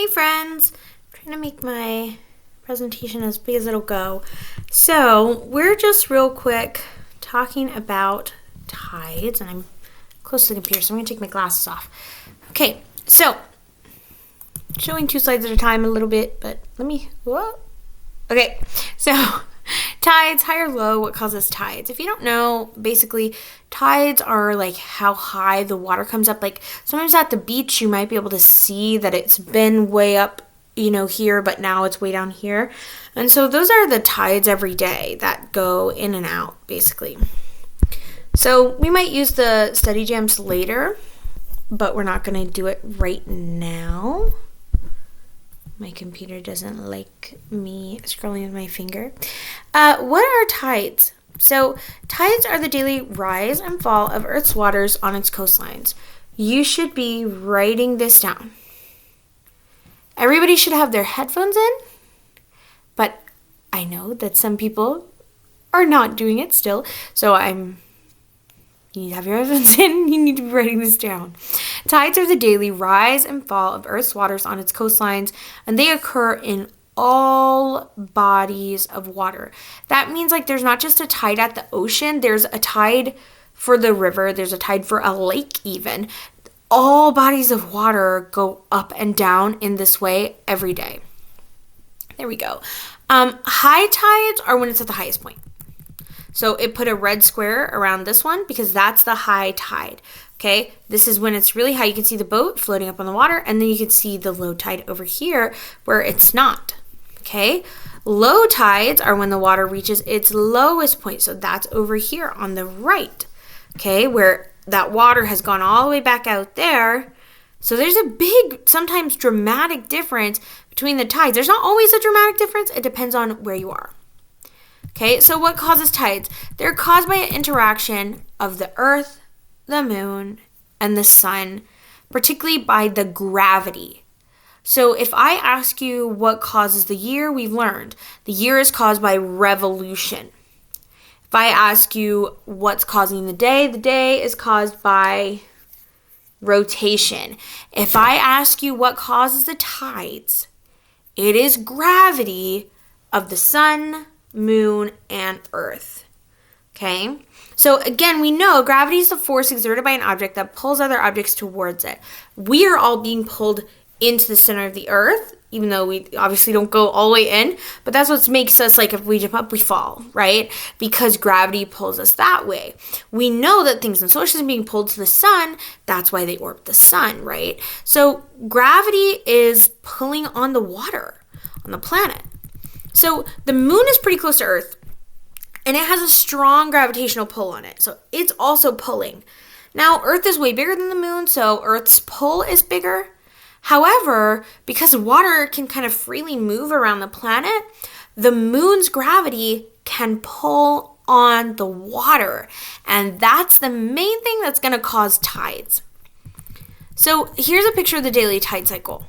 Hey friends, I'm trying to make my presentation as big as it'll go. So we're just real quick talking about tides, and I'm close to the computer, so I'm going to take my glasses off. Okay, so showing two slides at a time a little bit, but Okay, so tides, high or low, what causes tides? If you don't know, basically tides are like how high the water comes up. Like sometimes at the beach you might be able to see that it's been way up, here, but now it's way down here. And so those are the tides every day that go in and out, basically. So we might use the study jams later, but we're not going to do it right now. My computer doesn't like me scrolling with my finger. What are tides? So tides are the daily rise and fall of Earth's waters on its coastlines. You should be writing this down. Everybody should have their headphones in, but I know that some people are not doing it still, so you need to have your headphones in, you need to be writing this down. Tides are the daily rise and fall of Earth's waters on its coastlines, and they occur in all bodies of water. That means there's not just a tide at the ocean, there's a tide for the river, there's a tide for a lake even. All bodies of water go up and down in this way every day. There we go. High tides are when it's at the highest point. So it put a red square around this one because that's the high tide. Okay, this is when it's really high. You can see the boat floating up on the water, and then you can see the low tide over here where it's not. Okay, low tides are when the water reaches its lowest point. So that's over here on the right. Okay, where that water has gone all the way back out there. So there's a big, sometimes dramatic difference between the tides. There's not always a dramatic difference. It depends on where you are. Okay, so what causes tides? They're caused by an interaction of the Earth, the moon, and the sun, particularly by the gravity. So if I ask you what causes the year, we've learned the year is caused by revolution. If I ask you what's causing the day is caused by rotation. If I ask you what causes the tides, it is gravity of the sun, moon, and earth. Okay? So again, we know gravity is the force exerted by an object that pulls other objects towards it. We are all being pulled into the center of the earth, even though we obviously don't go all the way in, but that's what makes us, if we jump up, we fall, right? Because gravity pulls us that way. We know that things in the solar system being pulled to the sun, that's why they orbit the sun, right? So gravity is pulling on the water, on the planet. So the moon is pretty close to Earth, and it has a strong gravitational pull on it. So it's also pulling. Now, Earth is way bigger than the moon, so Earth's pull is bigger. However, because water can kind of freely move around the planet, the moon's gravity can pull on the water. And that's the main thing that's going to cause tides. So here's a picture of the daily tide cycle.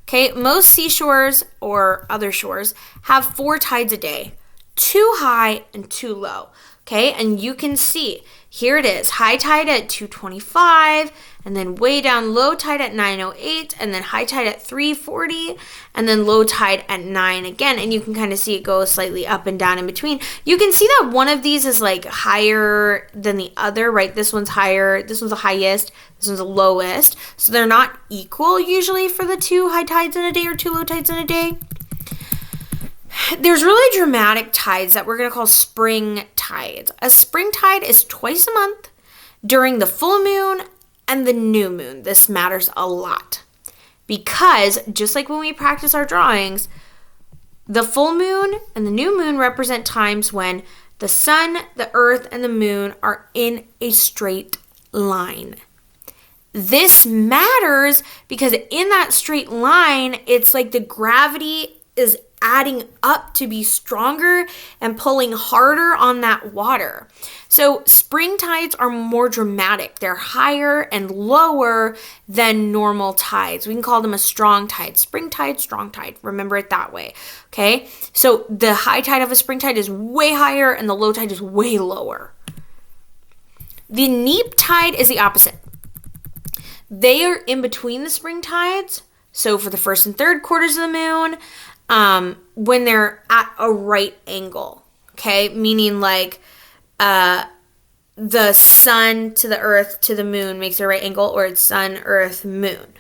Okay, most seashores or other shores have 4 tides a day, 2 high and 2 low. Okay, and you can see here it is, high tide at 2:25, and then way down low tide at 9:08, and then high tide at 3:40, and then low tide at 9 again. And you can kind of see it go slightly up and down in between. You can see that one of these is higher than the other, right? This one's higher, this one's the highest, this one's the lowest. So they're not equal usually for the 2 high tides in a day or 2 low tides in a day. There's really dramatic tides that we're going to call spring tides. A spring tide is twice a month during the full moon and the new moon. This matters a lot because just like when we practice our drawings, the full moon and the new moon represent times when the sun, the earth, and the moon are in a straight line. This matters because in that straight line, it's like the gravity is adding up to be stronger and pulling harder on that water. So spring tides are more dramatic. They're higher and lower than normal tides. We can call them a strong tide. Spring tide, strong tide. Remember it that way. Okay? So the high tide of a spring tide is way higher and the low tide is way lower. The neap tide is the opposite. They are in between the spring tides. So for the first and third quarters of the moon, when they're at a right angle, okay? Meaning like the sun to the earth to the moon makes a right angle, or it's sun, earth, moon,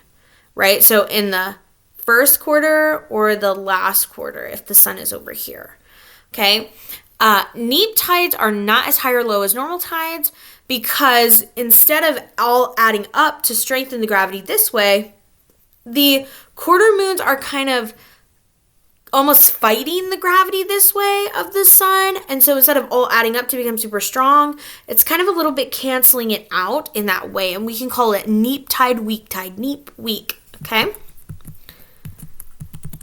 right? So in the first quarter or the last quarter if the sun is over here, okay? Neap tides are not as high or low as normal tides because instead of all adding up to strengthen the gravity this way, the quarter moons are kind of almost fighting the gravity this way of the sun. And so instead of all adding up to become super strong, it's kind of a little bit canceling it out in that way. And we can call it neap tide, weak tide, neap, weak, okay?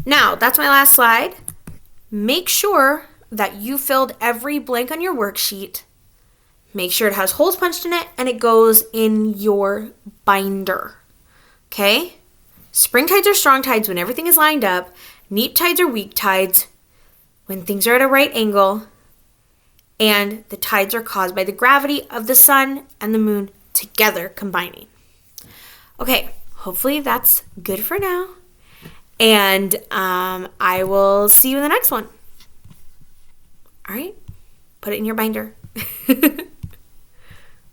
Now, that's my last slide. Make sure that you filled every blank on your worksheet. Make sure it has holes punched in it and it goes in your binder, okay? Spring tides are strong tides when everything is lined up. Neap tides are weak tides when things are at a right angle. And the tides are caused by the gravity of the sun and the moon together combining. Okay, hopefully that's good for now. And I will see you in the next one. All right, put it in your binder.